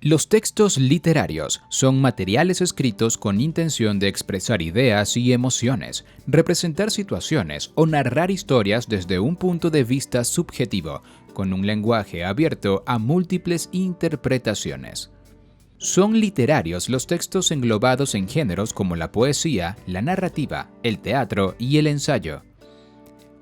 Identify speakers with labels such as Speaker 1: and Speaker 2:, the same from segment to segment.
Speaker 1: Los textos literarios son materiales escritos con intención de expresar ideas y emociones, representar situaciones o narrar historias desde un punto de vista subjetivo, con un lenguaje abierto a múltiples interpretaciones. Son literarios los textos englobados en géneros como la poesía, la narrativa, el teatro y el ensayo.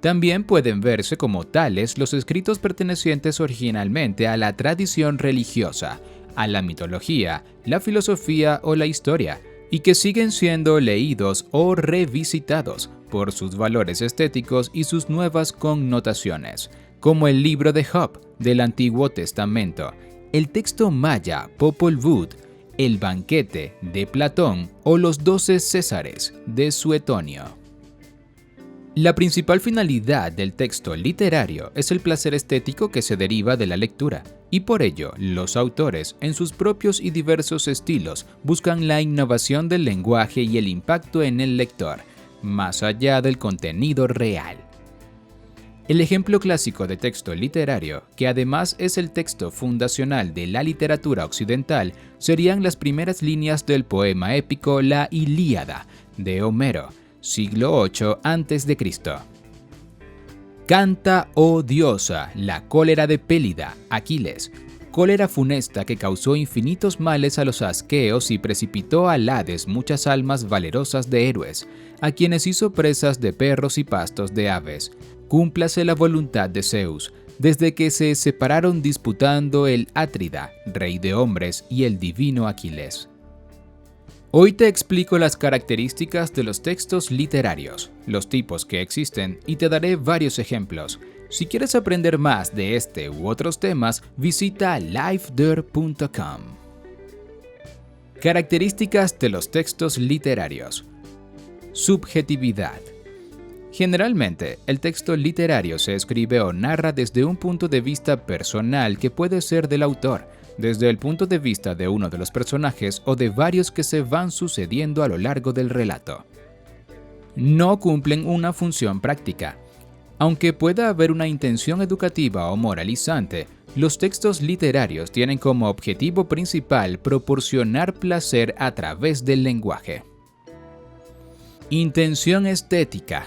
Speaker 1: También pueden verse como tales los escritos pertenecientes originalmente a la tradición religiosa, a la mitología, la filosofía o la historia, y que siguen siendo leídos o revisitados por sus valores estéticos y sus nuevas connotaciones, como el libro de Job del Antiguo Testamento, el texto maya Popol Vuh, el banquete de Platón o los 12 Césares de Suetonio. La principal finalidad del texto literario es el placer estético que se deriva de la lectura, y por ello los autores, en sus propios y diversos estilos, buscan la innovación del lenguaje y el impacto en el lector, más allá del contenido real. El ejemplo clásico de texto literario, que además es el texto fundacional de la literatura occidental, serían las primeras líneas del poema épico La Ilíada, de Homero, siglo VIII a.C. Canta, oh diosa, la cólera de Pélida, Aquiles, cólera funesta que causó infinitos males a los asqueos y precipitó al Hades muchas almas valerosas de héroes, a quienes hizo presas de perros y pastos de aves. Cúmplase la voluntad de Zeus, desde que se separaron disputando el Átrida, rey de hombres, y el divino Aquiles. Hoy te explico las características de los textos literarios, los tipos que existen y te daré varios ejemplos. Si quieres aprender más de este u otros temas, visita lifeder.com. Características de los textos literarios. Subjetividad. Generalmente, el texto literario se escribe o narra desde un punto de vista personal que puede ser del autor, desde el punto de vista de uno de los personajes o de varios que se van sucediendo a lo largo del relato. No cumplen una función práctica. Aunque pueda haber una intención educativa o moralizante, los textos literarios tienen como objetivo principal proporcionar placer a través del lenguaje. Intención estética.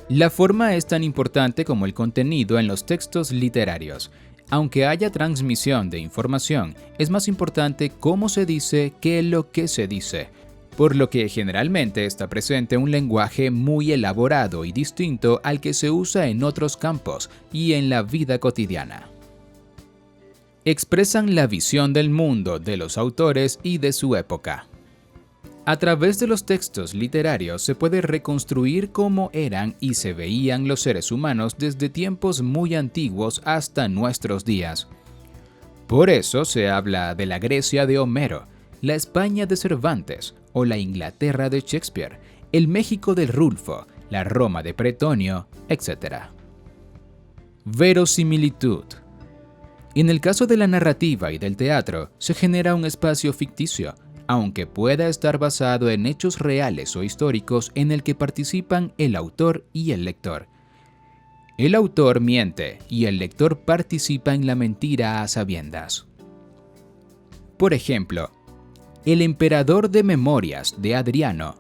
Speaker 1: La forma es tan importante como el contenido en los textos literarios. Aunque haya transmisión de información, es más importante cómo se dice que lo que se dice, por lo que generalmente está presente un lenguaje muy elaborado y distinto al que se usa en otros campos y en la vida cotidiana. Expresan la visión del mundo de los autores y de su época. A través de los textos literarios se puede reconstruir cómo eran y se veían los seres humanos desde tiempos muy antiguos hasta nuestros días. Por eso se habla de la Grecia de Homero, la España de Cervantes o la Inglaterra de Shakespeare, el México de Rulfo, la Roma de Pretonio, etc. Verosimilitud. En el caso de la narrativa y del teatro, se genera un espacio ficticio, aunque pueda estar basado en hechos reales o históricos en el que participan el autor y el lector. El autor miente y el lector participa en la mentira a sabiendas. Por ejemplo, El emperador de Memorias de Adriano,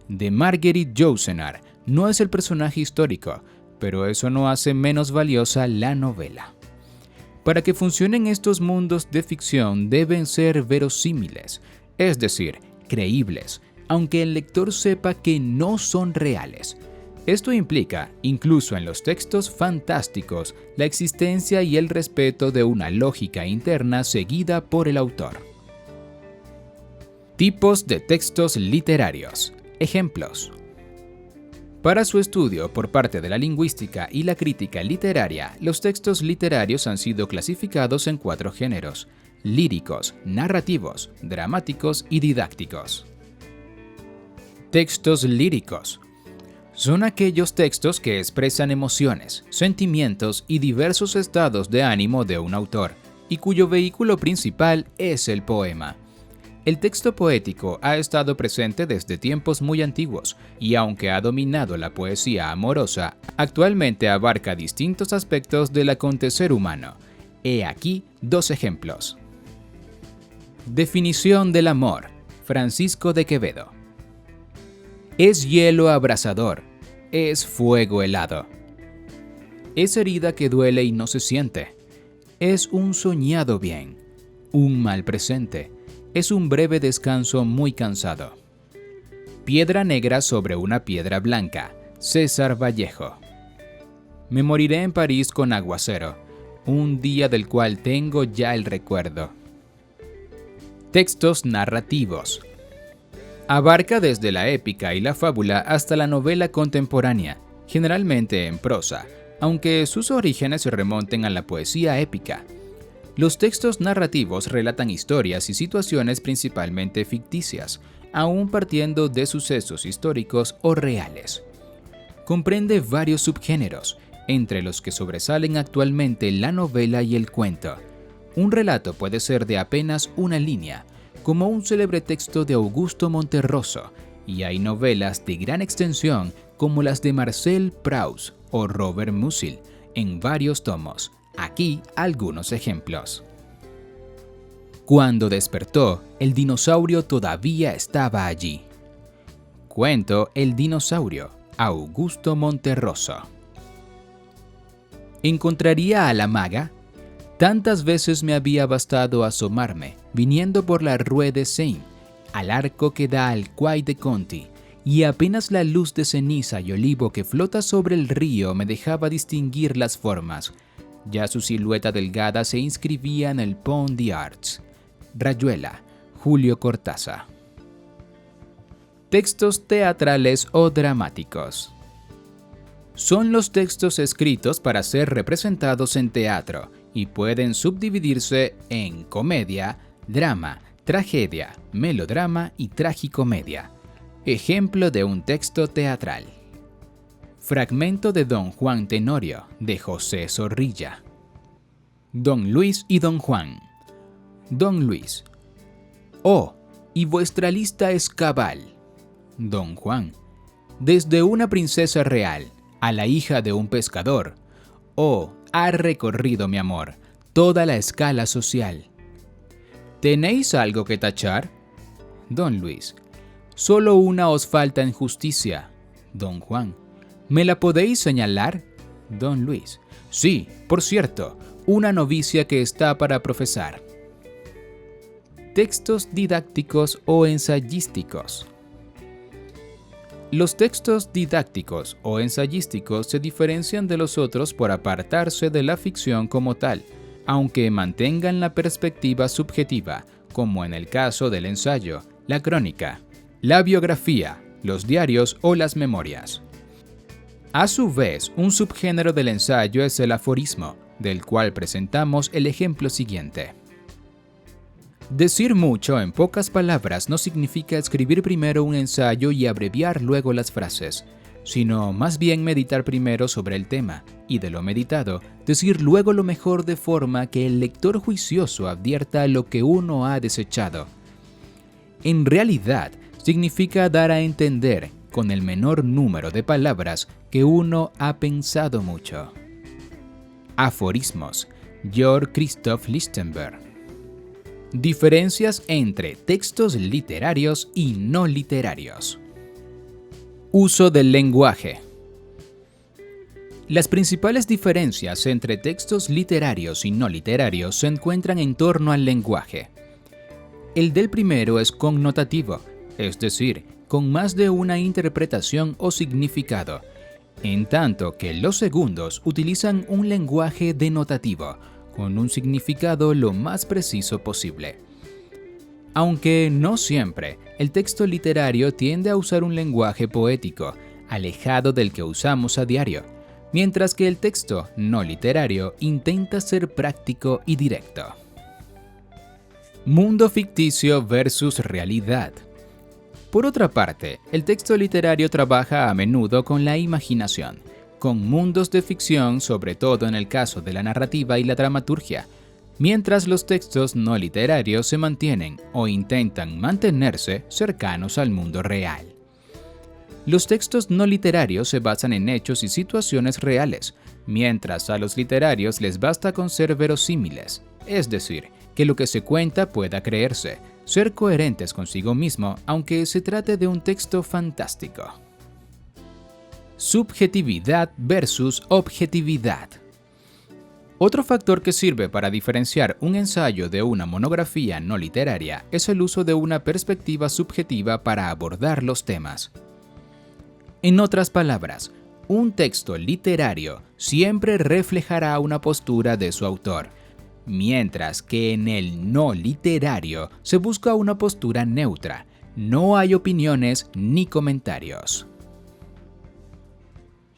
Speaker 1: de Marguerite Yourcenar, no es el personaje histórico, pero eso no hace menos valiosa la novela. Para que funcionen estos mundos de ficción deben ser verosímiles, es decir, creíbles, aunque el lector sepa que no son reales. Esto implica, incluso en los textos fantásticos, la existencia y el respeto de una lógica interna seguida por el autor. Tipos de textos literarios. Ejemplos. Para su estudio por parte de la lingüística y la crítica literaria, los textos literarios han sido clasificados en 4 géneros: líricos, narrativos, dramáticos y didácticos. Textos líricos. Son aquellos textos que expresan emociones, sentimientos y diversos estados de ánimo de un autor, y cuyo vehículo principal es el poema. El texto poético ha estado presente desde tiempos muy antiguos, y aunque ha dominado la poesía amorosa, actualmente abarca distintos aspectos del acontecer humano. He aquí 2 ejemplos. Definición del amor. Francisco de Quevedo. Es hielo abrasador, es fuego helado. Es herida que duele y no se siente. Es un soñado bien, un mal presente. Es un breve descanso muy cansado. Piedra negra sobre una piedra blanca. César Vallejo. Me moriré en París con aguacero, un día del cual tengo ya el recuerdo. Textos narrativos. Abarca desde la épica y la fábula hasta la novela contemporánea, generalmente en prosa, aunque sus orígenes se remonten a la poesía épica. Los textos narrativos relatan historias y situaciones principalmente ficticias, aún partiendo de sucesos históricos o reales. Comprende varios subgéneros, entre los que sobresalen actualmente la novela y el cuento. Un relato puede ser de apenas una línea, como un célebre texto de Augusto Monterroso, y hay novelas de gran extensión como las de Marcel Proust o Robert Musil, en varios tomos. Aquí algunos ejemplos. Cuando despertó, el dinosaurio todavía estaba allí. Cuento El dinosaurio, Augusto Monterroso. ¿Encontraría a la maga? Tantas veces me había bastado asomarme, viniendo por la Rue de Seine, al arco que da al Quai de Conti, y apenas la luz de ceniza y olivo que flota sobre el río me dejaba distinguir las formas. Ya su silueta delgada se inscribía en el Pont des Arts. Rayuela, Julio Cortázar. Textos teatrales o dramáticos. Son los textos escritos para ser representados en teatro y pueden subdividirse en comedia, drama, tragedia, melodrama y tragicomedia. Ejemplo de un texto teatral. Fragmento de Don Juan Tenorio, de José Zorrilla. Don Luis y Don Juan. Don Luis. Oh, y vuestra lista es cabal. Don Juan. Desde una princesa real a la hija de un pescador. Oh, ha recorrido mi amor toda la escala social. ¿Tenéis algo que tachar? Don Luis. Solo una os falta en justicia. Don Juan. ¿Me la podéis señalar? Don Luis. Sí, por cierto, una novicia que está para profesar. Textos didácticos o ensayísticos. Los textos didácticos o ensayísticos se diferencian de los otros por apartarse de la ficción como tal, aunque mantengan la perspectiva subjetiva, como en el caso del ensayo, la crónica, la biografía, los diarios o las memorias. A su vez, un subgénero del ensayo es el aforismo, del cual presentamos el ejemplo siguiente. Decir mucho en pocas palabras no significa escribir primero un ensayo y abreviar luego las frases, sino más bien meditar primero sobre el tema y de lo meditado, decir luego lo mejor de forma que el lector juicioso advierta lo que uno ha desechado. En realidad, significa dar a entender, con el menor número de palabras, que uno ha pensado mucho. Aforismos. Georg Christoph Lichtenberg. Diferencias entre textos literarios y no literarios. Uso del lenguaje. Las principales diferencias entre textos literarios y no literarios se encuentran en torno al lenguaje. El del primero es connotativo, es decir, con más de una interpretación o significado, en tanto que los segundos utilizan un lenguaje denotativo, con un significado lo más preciso posible. Aunque no siempre, el texto literario tiende a usar un lenguaje poético, alejado del que usamos a diario, mientras que el texto no literario intenta ser práctico y directo. Mundo ficticio versus realidad. Por otra parte, el texto literario trabaja a menudo con la imaginación, con mundos de ficción, sobre todo en el caso de la narrativa y la dramaturgia, mientras los textos no literarios se mantienen o intentan mantenerse cercanos al mundo real. Los textos no literarios se basan en hechos y situaciones reales, mientras a los literarios les basta con ser verosímiles, es decir, que lo que se cuenta pueda creerse, ser coherentes consigo mismo aunque se trate de un texto fantástico. Subjetividad versus objetividad. Otro factor que sirve para diferenciar un ensayo de una monografía no literaria es el uso de una perspectiva subjetiva para abordar los temas. En otras palabras, un texto literario siempre reflejará una postura de su autor, mientras que en el no literario se busca una postura neutra, no hay opiniones ni comentarios.